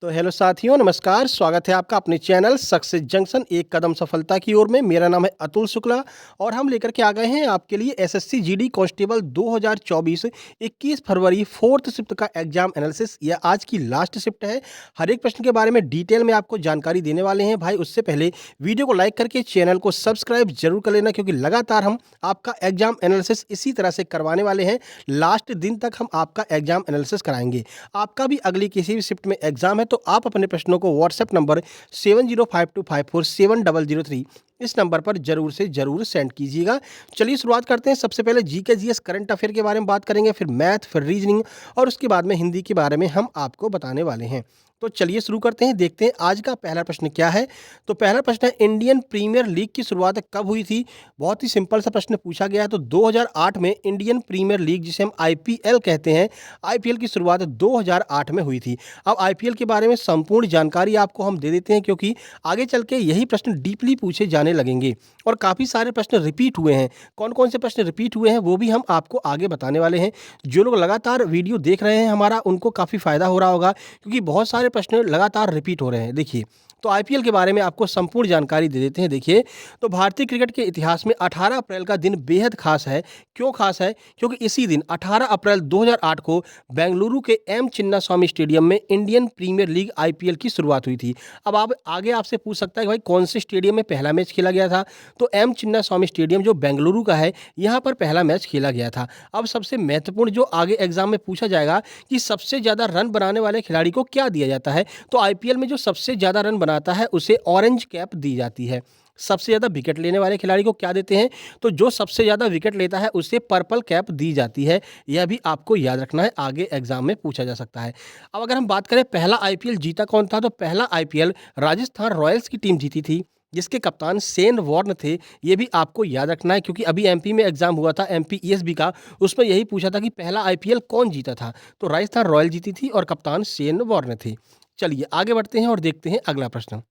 तो हेलो साथियों, नमस्कार। स्वागत है आपका अपने चैनल सक्सेस जंक्शन एक कदम सफलता की ओर में। मेरा नाम है अतुल शुक्ला और हम लेकर के आ गए हैं आपके लिए एसएससी जीडी कांस्टेबल 2024 21 फरवरी फोर्थ शिफ्ट का एग्जाम एनालिसिस। यह आज की लास्ट शिफ्ट है। हर एक प्रश्न के बारे में डिटेल में आपको जानकारी देने वाले हैं भाई। उससे पहले वीडियो को लाइक करके चैनल को सब्सक्राइब जरूर कर लेना, क्योंकि लगातार हम आपका एग्जाम एनालिसिस इसी तरह से करवाने वाले हैं। लास्ट दिन तक हम आपका एग्जाम एनालिसिस कराएंगे। आपका भी अगली किसी भी शिफ्ट में एग्जाम है तो आप अपने प्रश्नों को व्हाट्सएप नंबर 7052547003 इस नंबर पर जरूर से जरूर सेंड कीजिएगा। चलिए शुरुआत करते हैं। सबसे पहले जीके जीएस करंट अफेयर के बारे में बात करेंगे, फिर मैथ, फिर रीजनिंग और उसके बाद में हिंदी के बारे में हम आपको बताने वाले हैं। तो चलिए शुरू करते हैं, देखते हैं आज का पहला प्रश्न क्या है। तो पहला प्रश्न है, इंडियन प्रीमियर लीग की शुरुआत कब हुई थी। बहुत ही सिंपल सा प्रश्न पूछा गया है। तो 2008 में इंडियन प्रीमियर लीग, जिसे हम आईपीएल कहते हैं, आईपीएल की शुरुआत 2008 में हुई थी। अब आईपीएल के बारे में संपूर्ण जानकारी आपको हम दे देते हैं, क्योंकि आगे चल के यही प्रश्न डीपली पूछे जाने लगेंगे और काफ़ी सारे प्रश्न रिपीट हुए हैं। कौन कौन से प्रश्न रिपीट हुए हैं वो भी हम आपको आगे बताने वाले हैं। जो लोग लगातार वीडियो देख रहे हैं हमारा, उनको काफ़ी फ़ायदा हो रहा होगा, क्योंकि बहुत सारे प्रश्न लगातार रिपीट हो रहे हैं। देखिए, तो आईपीएल के बारे में आपको संपूर्ण जानकारी दे देते हैं। देखिए, तो भारतीय क्रिकेट के इतिहास में 18 अप्रैल का दिन बेहद खास है। क्यों खास है? क्योंकि इसी दिन 18 अप्रैल 2008 को बेंगलुरु के एम चिन्नास्वामी स्टेडियम में इंडियन प्रीमियर लीग आईपीएल की शुरुआत हुई थी। अब आप आगे आपसे पूछ सकता है कि भाई कौन से स्टेडियम में पहला मैच खेला गया था। तो एम चिन्नास्वामी स्टेडियम जो बेंगलुरु का है, यहाँ पर पहला मैच खेला गया था। अब सबसे महत्वपूर्ण जो आगे एग्जाम में पूछा जाएगा कि सबसे ज़्यादा रन बनाने वाले खिलाड़ी को क्या दिया जाता है। तो आईपीएल में जो सबसे ज़्यादा रन बनाता है उसे ऑरेंज कैप दी जाती है। सबसे ज़्यादा विकेट लेने वाले खिलाड़ी को क्या देते हैं? तो जो सबसे ज़्यादा विकेट लेता है उसे पर्पल कैप दी जाती है। यह भी आपको याद रखना है, आगे एग्जाम में पूछा जा सकता है। अब अगर हम बात करें पहला आईपीएल जीता कौन था, तो पहला आईपीएल राजस्थान रॉयल्स की टीम जीती थी, जिसके कप्तान शेन वॉर्न थे। ये भी आपको याद रखना है, क्योंकि अभी एमपी में एग्जाम हुआ था एमपी ईएसबी का, उसमें यही पूछा था कि पहला आईपीएल कौन जीता था। तो राजस्थान रॉयल जीती थी और कप्तान शेन वॉर्न थे। चलिए आगे बढ़ते हैं और देखते हैं अगला प्रश्न।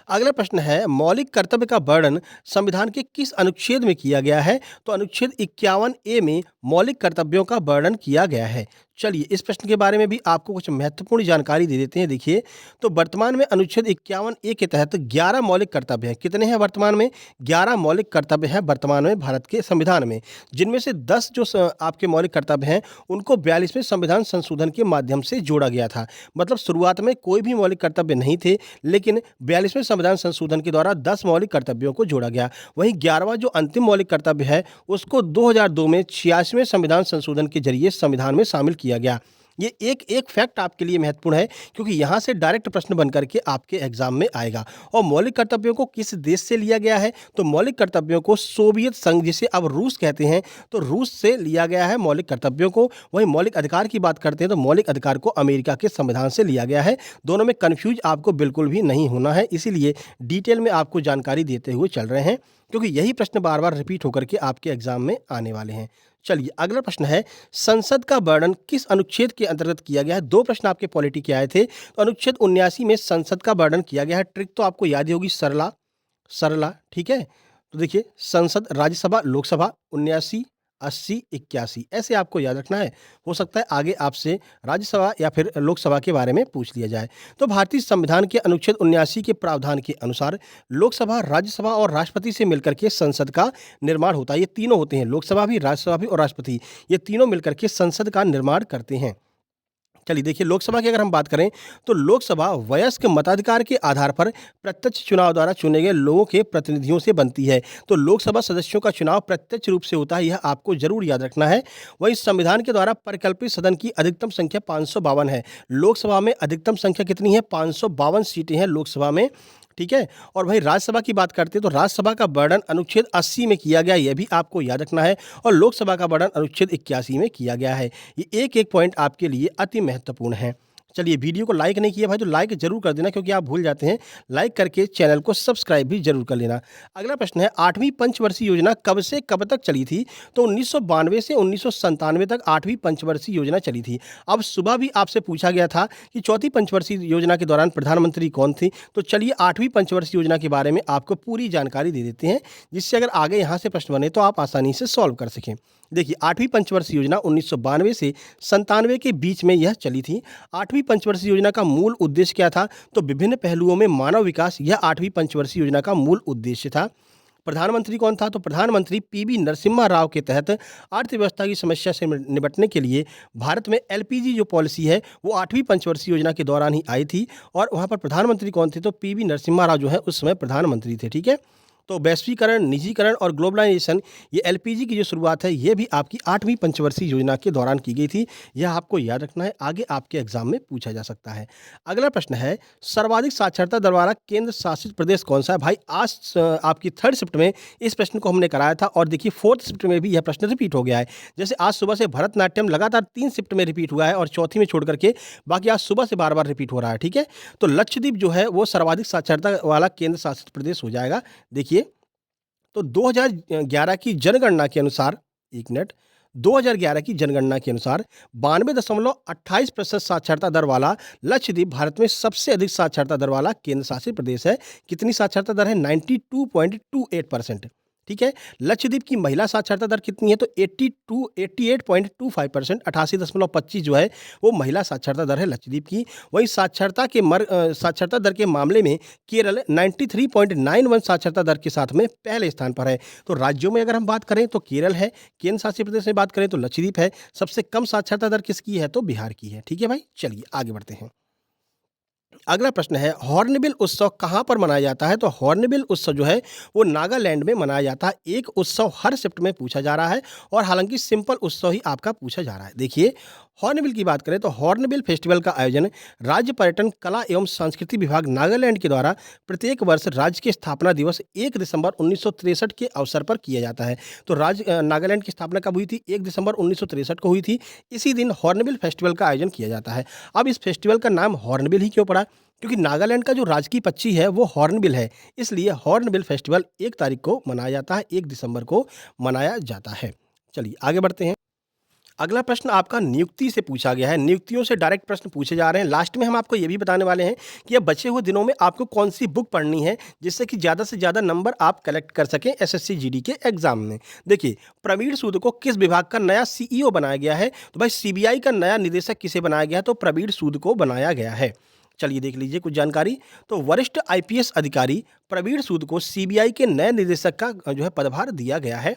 अगला प्रश्न है, मौलिक कर्तव्य का वर्णन संविधान के किस अनुच्छेद में किया गया है। तो अनुच्छेद 51 ए में मौलिक कर्तव्यों का वर्णन किया गया है। चलिए इस प्रश्न के बारे में भी आपको कुछ महत्वपूर्ण जानकारी दे देते हैं। देखिए, तो वर्तमान में अनुच्छेद 51 ए के तहत 11 मौलिक कर्तव्य हैं। कितने हैं वर्तमान में? 11 मौलिक कर्तव्य हैं वर्तमान में भारत के संविधान में, जिनमें से 10 जो आपके मौलिक कर्तव्य हैं उनको 42वें संविधान संशोधन के माध्यम से जोड़ा गया था। मतलब शुरुआत में कोई भी मौलिक कर्तव्य नहीं थे, लेकिन 42वें संविधान संशोधन के द्वारा 10 मौलिक कर्तव्यों को जोड़ा गया। वहीं 11वां जो अंतिम मौलिक कर्तव्य है उसको 2002 में 86वें संविधान संशोधन के जरिए संविधान में शामिल किया गया। ये एक एक फैक्ट आपके लिए महत्वपूर्ण है, क्योंकि यहाँ से डायरेक्ट प्रश्न बन करके आपके एग्जाम में आएगा। और मौलिक कर्तव्यों को किस देश से लिया गया है? तो मौलिक कर्तव्यों को सोवियत संघ, जिसे अब रूस कहते हैं, तो रूस से लिया गया है मौलिक कर्तव्यों को। वहीं मौलिक अधिकार की बात करते हैं तो मौलिक अधिकार को अमेरिका के संविधान से लिया गया है। दोनों में कन्फ्यूज आपको बिल्कुल भी नहीं होना है, इसीलिए डिटेल में आपको जानकारी देते हुए चल रहे हैं, क्योंकि यही प्रश्न बार बार रिपीट होकर के आपके एग्जाम में आने वाले हैं। चलिए अगला प्रश्न है, संसद का वर्णन किस अनुच्छेद के अंतर्गत किया गया है। दो प्रश्न आपके पॉलिटी के आए थे। तो अनुच्छेद 79 में संसद का वर्णन किया गया है। ट्रिक तो आपको याद ही होगी, सरला सरला, ठीक है। तो देखिए, संसद, राज्यसभा, लोकसभा, 79, 80, 81 ऐसे आपको याद रखना है। हो सकता है आगे आपसे राज्यसभा या फिर लोकसभा के बारे में पूछ लिया जाए। तो भारतीय संविधान के अनुच्छेद 79 के प्रावधान के अनुसार लोकसभा, राज्यसभा और राष्ट्रपति से मिलकर के संसद का निर्माण होता है। ये तीनों होते हैं, लोकसभा भी, राज्यसभा भी और राष्ट्रपति, ये तीनों मिलकर के संसद का निर्माण करते हैं। चलिए देखिए, लोकसभा की अगर हम बात करें तो लोकसभा वयस्क मताधिकार के आधार पर प्रत्यक्ष चुनाव द्वारा चुने गए लोगों के प्रतिनिधियों से बनती है। तो लोकसभा सदस्यों का चुनाव प्रत्यक्ष रूप से होता है, यह आपको जरूर याद रखना है। वहीं संविधान के द्वारा परिकल्पित सदन की अधिकतम संख्या 552 है। लोकसभा में अधिकतम संख्या कितनी है? 552 सीटें हैं लोकसभा में, ठीक है। और भाई राज्यसभा की बात करते हैं तो राज्यसभा का वर्णन अनुच्छेद 80 में किया गया, यह भी आपको याद रखना है। और लोकसभा का वर्णन अनुच्छेद 81 में किया गया है। ये एक एक पॉइंट आपके लिए अति महत्वपूर्ण है। चलिए, वीडियो को लाइक नहीं किया भाई तो लाइक जरूर कर देना, क्योंकि आप भूल जाते हैं। लाइक करके चैनल को सब्सक्राइब भी जरूर कर लेना। अगला प्रश्न है, 8वीं पंचवर्षीय योजना कब से कब तक चली थी। तो 1992 से 1997 तक 8वीं पंचवर्षीय योजना चली थी। अब सुबह भी आपसे पूछा गया था कि चौथी पंचवर्षीय योजना के दौरान प्रधानमंत्री कौन थे। तो चलिए 8वीं पंचवर्षीय योजना के बारे में आपको पूरी जानकारी दे देते हैं, जिससे अगर आगे यहाँ से प्रश्न बने तो आप आसानी से सॉल्व कर सकें। देखिए 8वीं पंचवर्षीय योजना 1992 से 97 के बीच में यह चली थी। 8वीं पंचवर्षीय योजना का मूल उद्देश्य क्या था? तो विभिन्न पहलुओं में मानव विकास, यह 8वीं पंचवर्षीय योजना का मूल उद्देश्य था। प्रधानमंत्री कौन था? तो प्रधानमंत्री पीवी नरसिम्हा राव के तहत अर्थव्यवस्था की समस्या से निपटने के लिए भारत में एलपीजी जो पॉलिसी है वो 8वीं पंचवर्षीय योजना के दौरान ही आई थी। और वहाँ पर प्रधानमंत्री कौन थे? तो पीवी नरसिम्हा राव जो है उस समय प्रधानमंत्री थे। ठीक है, तो वैश्वीकरण, निजीकरण और ग्लोबलाइजेशन, ये एलपीजी की जो शुरुआत है ये भी आपकी 8वीं पंचवर्षीय योजना के दौरान की गई थी। यह आपको याद रखना है, आगे आपके एग्जाम में पूछा जा सकता है। अगला प्रश्न है, सर्वाधिक साक्षरता दर वाला केंद्र शासित प्रदेश कौन सा है? भाई आज आपकी 3rd शिफ्ट में इस प्रश्न को हमने कराया था और देखिए 4th शिफ्ट में भी यह प्रश्न रिपीट हो गया है। जैसे आज सुबह से भरतनाट्यम लगातार 3 शिफ्ट में रिपीट हुआ है और चौथी में छोड़ करके बाकी आज सुबह से बार बार रिपीट हो रहा है। ठीक है, तो लक्षद्वीप जो है वो सर्वाधिक साक्षरता वाला केंद्र शासित प्रदेश हो जाएगा। देखिए, तो 2011 की जनगणना के अनुसार, 1 मिनट, 2011 की जनगणना के अनुसार 92.28% साक्षरता दर वाला लक्षद्वीप भारत में सबसे अधिक साक्षरता दर वाला केंद्र शासित प्रदेश है। कितनी साक्षरता दर है? 92.28%। ठीक है, लक्षद्वीप की महिला साक्षरता दर कितनी है? तो 88.25%, 88.25 जो है वो महिला साक्षरता दर है लक्षद्वीप की। वहीं साक्षरता दर के मामले में केरल 93.91 साक्षरता दर के साथ में पहले स्थान पर है। तो राज्यों में अगर हम बात करें तो केरल है, केंद्र शासित प्रदेश में बात करें तो लक्षद्वीप है। सबसे कम साक्षरता दर किसकी है? तो बिहार की है। ठीक है भाई, चलिए आगे बढ़ते हैं। अगला प्रश्न है, हॉर्नबिल उत्सव कहाँ पर मनाया जाता है? तो हॉर्नबिल उत्सव जो है वो नागालैंड में मनाया जाता है। एक उत्सव हर शिफ्ट में पूछा जा रहा है और हालांकि सिंपल उत्सव ही आपका पूछा जा रहा है। देखिए, हॉर्नबिल की बात करें तो हॉर्नबिल फेस्टिवल का आयोजन राज्य पर्यटन कला एवं संस्कृति विभाग नागालैंड के द्वारा प्रत्येक वर्ष राज्य के स्थापना दिवस 1 दिसंबर 1963 के अवसर पर किया जाता है। तो नागालैंड की स्थापना कब हुई थी? 1 दिसंबर 1963 को हुई थी। इसी दिन हॉर्नबिल फेस्टिवल का आयोजन किया जाता है। अब इस फेस्टिवल का नाम हॉर्नबिल ही क्यों पड़ा? क्योंकि नागालैंड का जो राजकीय पक्षी है वो हॉर्नबिल है, इसलिए हॉर्नबिल फेस्टिवल 1 तारीख को मनाया जाता है, 1 दिसंबर को मनाया जाता है। चलिए आगे बढ़ते हैं। अगला प्रश्न आपका नियुक्ति से पूछा गया है। नियुक्तियों से डायरेक्ट प्रश्न पूछे जा रहे हैं। लास्ट में हम आपको ये भी बताने वाले हैं कि अब बचे हुए दिनों में आपको कौन सी बुक पढ़नी है जिससे कि ज़्यादा से ज़्यादा नंबर आप कलेक्ट कर सकें एसएससी जीडी के एग्जाम में। देखिए, प्रवीण सूद को किस विभाग का नया सीईओ बनाया गया है? तो भाई सीबीआई का नया निदेशक किसे बनाया गया है? तो प्रवीण सूद को बनाया गया है। चलिए देख लीजिए कुछ जानकारी। तो वरिष्ठ आईपीएस अधिकारी प्रवीण सूद को सीबीआई के नए निदेशक का जो है पदभार दिया गया है।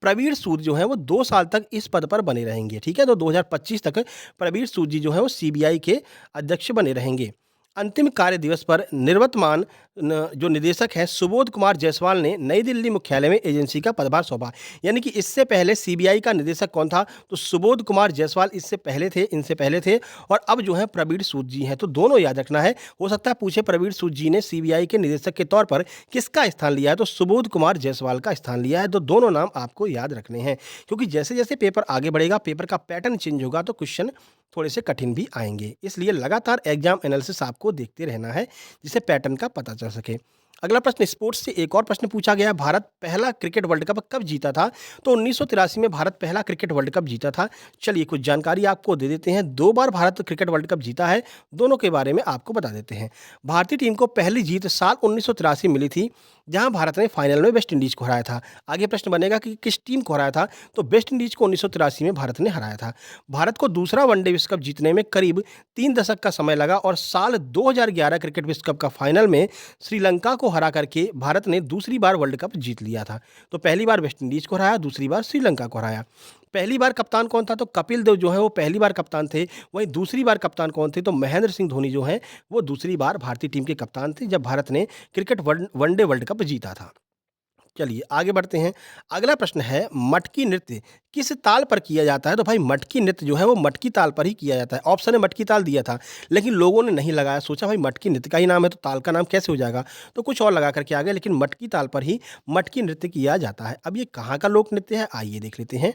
प्रवीण सूद जो है वो 2 साल तक इस पद पर बने रहेंगे। ठीक है, तो 2025 तक प्रवीण सूद जी जो है वो सीबीआई के अध्यक्ष बने रहेंगे। अंतिम कार्य दिवस पर निवर्तमान जो निदेशक हैं सुबोध कुमार जायसवाल ने नई दिल्ली मुख्यालय में एजेंसी का पदभार सौंपा। यानी कि इससे पहले सीबीआई का निदेशक कौन था? तो सुबोध कुमार जायसवाल इनसे पहले थे और अब जो है प्रवीण सूद जी हैं। तो दोनों याद रखना है। हो सकता है पूछे प्रवीण सूद जी ने सीबीआई के निदेशक के तौर पर किसका स्थान लिया है? तो सुबोध कुमार जायसवाल का स्थान लिया है। तो दोनों नाम आपको याद रखने हैं, क्योंकि जैसे जैसे पेपर आगे बढ़ेगा, पेपर का पैटर्न चेंज होगा तो क्वेश्चन थोड़े से कठिन भी आएंगे। इसलिए लगातार एग्जाम एनालिसिस आपको देखते रहना है जिससे पैटर्न का पता चल सके। अगला प्रश्न स्पोर्ट्स से एक और प्रश्न पूछा गया, भारत पहला क्रिकेट वर्ल्ड कप कब जीता था? तो 1983 में भारत पहला क्रिकेट वर्ल्ड कप जीता था। चलिए कुछ जानकारी आपको दे देते हैं। 2 बार भारत क्रिकेट वर्ल्ड कप जीता है, दोनों के बारे में आपको बता देते हैं। भारतीय टीम को पहली जीत साल 1983 मिली थी, जहां भारत ने फाइनल में वेस्ट इंडीज को हराया था। आगे प्रश्न बनेगा कि किस टीम को हराया था? तो वेस्ट इंडीज को 1983 में भारत ने हराया था। भारत को दूसरा वनडे विश्व कप जीतने में करीब 3 दशक का समय लगा और साल 2011 क्रिकेट विश्व कप का फाइनल में श्रीलंका को हरा करके भारत ने दूसरी बार वर्ल्ड कप जीत लिया था। तो पहली बार वेस्ट इंडीज को हराया, दूसरी बार श्रीलंका को हराया। पहली बार कप्तान कौन था? तो कपिल देव जो है वो पहली बार कप्तान थे। वहीं दूसरी बार कप्तान कौन थे? तो महेंद्र सिंह धोनी जो है वो दूसरी बार भारतीय टीम के कप्तान थे जब भारत ने क्रिकेट वनडे वर्ल्ड कप जीता था। चलिए आगे बढ़ते हैं। अगला प्रश्न है, मटकी नृत्य किस ताल पर किया जाता है? तो भाई मटकी नृत्य जो है वो मटकी ताल पर ही किया जाता है। ऑप्शन में मटकी ताल दिया था, लेकिन लोगों ने नहीं लगाया। सोचा भाई मटकी नृत्य का ही नाम है तो ताल का नाम कैसे हो जाएगा, तो कुछ और लगा करके आ गए, लेकिन मटकी ताल पर ही मटकी नृत्य किया जाता है। अब ये कहाँ का लोक नृत्य है, आइए देख लेते हैं।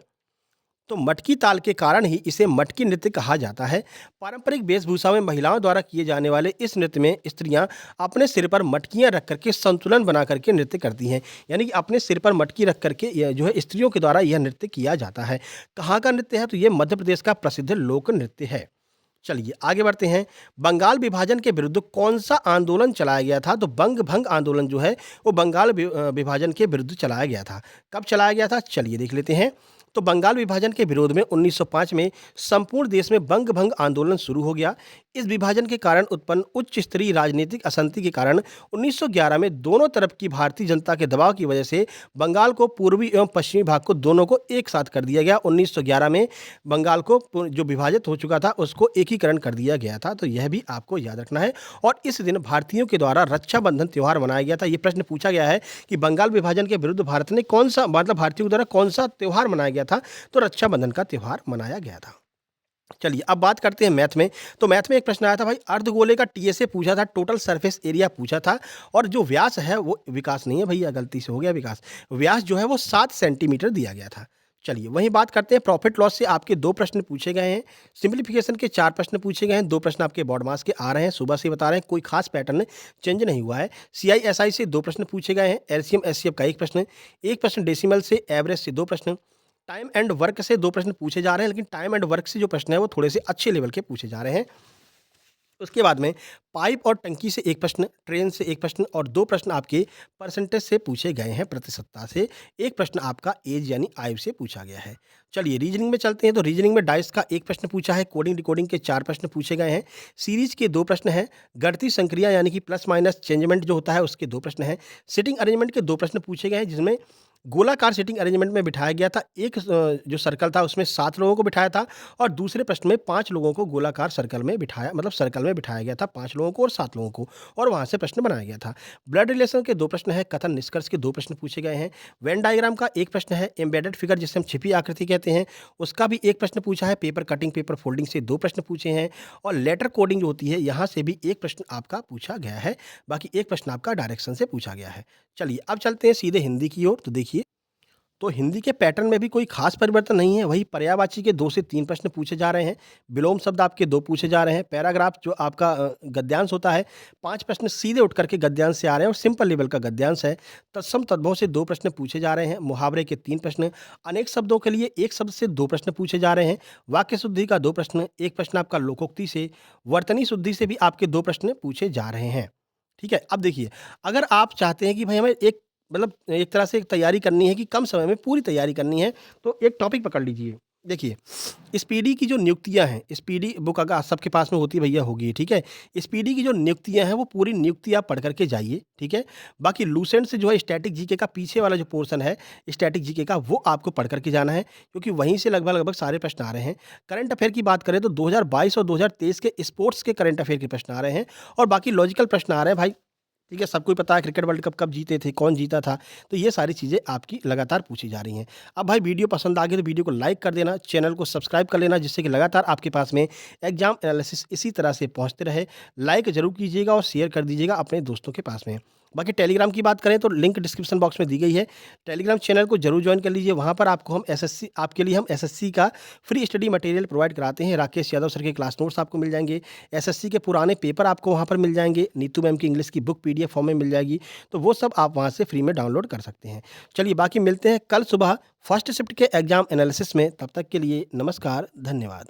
तो मटकी ताल के कारण ही इसे मटकी नृत्य कहा जाता है। पारंपरिक वेशभूषा में महिलाओं द्वारा किए जाने वाले इस नृत्य में स्त्रियां अपने सिर पर मटकियां रख करके संतुलन बना करके नृत्य करती हैं। यानी कि अपने सिर पर मटकी रख करके यह जो है स्त्रियों के द्वारा यह नृत्य किया जाता है। कहाँ का नृत्य है? तो ये मध्य प्रदेश का प्रसिद्ध लोक नृत्य है। चलिए आगे बढ़ते हैं। बंगाल विभाजन के विरुद्ध कौन सा आंदोलन चलाया गया था? तो बंग भंग आंदोलन जो है वो बंगाल विभाजन के विरुद्ध चलाया गया था। कब चलाया गया था? चलिए देख लेते हैं। तो बंगाल विभाजन के विरोध में 1905 में संपूर्ण देश में बंग भंग आंदोलन शुरू हो गया। इस विभाजन के कारण उत्पन्न उच्च स्तरीय राजनीतिक असंति के कारण 1911 में दोनों तरफ की भारतीय जनता के दबाव की वजह से बंगाल को पूर्वी एवं पश्चिमी भाग को दोनों को एक साथ कर दिया गया। 1911 में बंगाल को जो विभाजित हो चुका था उसको एकीकरण कर दिया गया था। तो यह भी आपको याद रखना है। और इस दिन भारतीयों के द्वारा रक्षाबंधन त्यौहार मनाया गया था। ये प्रश्न पूछा गया है कि बंगाल विभाजन के विरुद्ध भारत ने कौन सा, मतलब भारतीयों के द्वारा कौन सा त्यौहार मनाया गया था? तो रक्षाबंधन का त्यौहार मनाया गया था। चलिए अब बात करते हैं मैथ में। तो मैथ में एक प्रश्न आया था भाई, अर्धगोले का टीएसए पूछा था, टोटल सरफेस एरिया पूछा था, और जो व्यास है वो, विकास नहीं है भैया, गलती से हो गया विकास, व्यास जो है वो 7 सेंटीमीटर दिया गया था। चलिए वहीं बात करते हैं प्रॉफिट लॉस से। आपके 2 प्रश्न पूछे गए हैं, सिंप्लीफिकेशन के 4 प्रश्न पूछे गए हैं, 2 प्रश्न आपके बॉड मास के आ रहे हैं, सुबह से बता रहे हैं, कोई खास पैटर्न चेंज नहीं हुआ है। सीआईएसआई से 2 प्रश्न पूछे गए हैं, एलसीएम एचसीएफ का 1 प्रश्न, 1 प्रश्न डेसिमल से, एवरेज से 2 प्रश्न, टाइम एंड वर्क से 2 प्रश्न पूछे जा रहे हैं, लेकिन टाइम एंड वर्क से जो प्रश्न है वो थोड़े से अच्छे लेवल के पूछे जा रहे हैं। उसके बाद में पाइप और टंकी से 1 प्रश्न, ट्रेन से 1 प्रश्न, और 2 प्रश्न आपके परसेंटेज से पूछे गए हैं, प्रतिशतता से। 1 प्रश्न आपका एज यानी आयु से पूछा गया है। चलिए रीजनिंग में चलते हैं। तो रीजनिंग में डाइस का 1 प्रश्न पूछा है, कोडिंग डिकोडिंग के 4 प्रश्न पूछे गए हैं, सीरीज के 2 प्रश्न हैं, गणितीय संक्रिया यानी कि प्लस माइनस चेंजमेंट जो होता है उसके 2 प्रश्न हैं, सिटिंग अरेंजमेंट के 2 प्रश्न पूछे गए हैं, जिसमें गोलाकार सिटिंग अरेंजमेंट में बिठाया गया था। एक जो सर्कल था उसमें 7 लोगों को बिठाया था, और दूसरे प्रश्न में 5 लोगों को गोलाकार सर्कल में बिठाया, मतलब सर्कल में बिठाया गया था, 5 लोगों को और 7 लोगों को, और वहाँ से प्रश्न बनाया गया था। ब्लड रिलेशन के 2 प्रश्न हैं, कथन निष्कर्ष के 2 प्रश्न पूछे गए हैं, वेन डायग्राम का 1 प्रश्न है, एम्बेडेड फिगर जिसे हम छिपी आकृति कहते हैं उसका भी 1 प्रश्न पूछा है, पेपर कटिंग पेपर फोल्डिंग से 2 प्रश्न पूछे हैं, और लेटर कोडिंग जो होती है यहाँ से भी 1 प्रश्न आपका पूछा गया है। बाकी 1 प्रश्न आपका डायरेक्शन से पूछा गया है। चलिए अब चलते हैं सीधे हिंदी की ओर। तो देखिए, तो हिंदी के पैटर्न में भी कोई खास परिवर्तन नहीं है, वही पर्यायवाची के 2 से 3 प्रश्न पूछे जा रहे हैं, विलोम शब्द आपके 2 पूछे जा रहे हैं, पैराग्राफ जो आपका गद्यांश होता है 5 प्रश्न सीधे उठ करके गद्यांश से आ रहे हैं और सिंपल लेवल का गद्यांश है। तत्सम तद्भव से 2 प्रश्न पूछे जा रहे हैं, मुहावरे के 3 प्रश्न, अनेक शब्दों के लिए 1 शब्द से 2 प्रश्न पूछे जा रहे हैं, वाक्य शुद्धि का 2 प्रश्न, 1 प्रश्न आपका लोकोक्ति से, वर्तनी शुद्धि से भी आपके 2 प्रश्न पूछे जा रहे हैं। ठीक है, अब देखिए, अगर आप चाहते हैं कि भाई हमें एक, मतलब एक तरह से एक तैयारी करनी है कि कम समय में पूरी तैयारी करनी है, तो एक टॉपिक पकड़ लीजिए। देखिए, स्पीडी की जो नियुक्तियाँ हैं, स्पीडी बुक अगर सबके पास में होती है भैया होगी, ठीक है। स्पीडी की जो नियुक्तियाँ हैं वो पूरी नियुक्ति आप पढ़ करके जाइए, ठीक है। बाकी लूसेंट से जो है स्टैटिक जीके का पीछे वाला जो पोर्शन है स्टैटिक जीके का, वो आपको पढ़ करके जाना है, क्योंकि वहीं से लगभग लगभग सारे प्रश्न आ रहे हैं। करंट अफेयर की बात करें तो 2022 और 2023 के स्पोर्ट्स के करंट अफेयर के प्रश्न आ रहे हैं, और बाकी लॉजिकल प्रश्न आ रहे हैं भाई। ठीक है, सबको ही पता है क्रिकेट वर्ल्ड कप कब जीते थे, कौन जीता था, तो ये सारी चीज़ें आपकी लगातार पूछी जा रही हैं। अब भाई वीडियो पसंद आ गई तो वीडियो को लाइक कर देना, चैनल को सब्सक्राइब कर लेना, जिससे कि लगातार आपके पास में एग्जाम एनालिसिस इसी तरह से पहुंचते रहे। लाइक जरूर कीजिएगा और शेयर कर दीजिएगा अपने दोस्तों के पास में। बाकी टेलीग्राम की बात करें तो लिंक डिस्क्रिप्शन बॉक्स में दी गई है, टेलीग्राम चैनल को जरूर ज्वाइन कर लीजिए। वहाँ पर आपको हम एसएससी, आपके लिए हम एसएससी का फ्री स्टडी मटेरियल प्रोवाइड कराते हैं। राकेश यादव सर के क्लास नोट्स आपको मिल जाएंगे, एसएससी के पुराने पेपर आपको वहाँ पर मिल जाएंगे, नीतू मैम की इंग्लिश की बुक पीडीएफ फॉर्म में मिल जाएगी, तो वो सब आप वहाँ से फ्री में डाउनलोड कर सकते हैं। चलिए बाकी मिलते हैं कल सुबह फर्स्ट शिफ्ट के एग्जाम एनालिसिस में। तब तक के लिए नमस्कार, धन्यवाद।